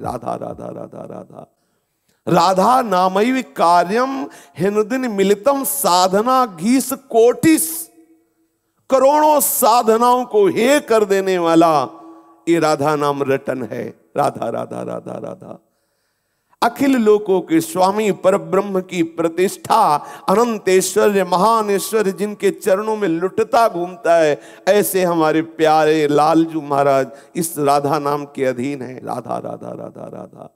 राधा राधा राधा राधा राधा नामैव कार्यम हिनुदिन मिलितम साधना घीस कोटिस। करोड़ों साधनाओं को हे कर देने वाला ये राधा नाम रटन है। राधा राधा राधा राधा अखिल लोकों के स्वामी परब्रह्म की प्रतिष्ठा अनंत ऐश्वर्य महान ऐश्वर्य जिनके चरणों में लुटता घूमता है, ऐसे हमारे प्यारे लालजू महाराज इस राधा नाम के अधीन है। राधा राधा राधा राधा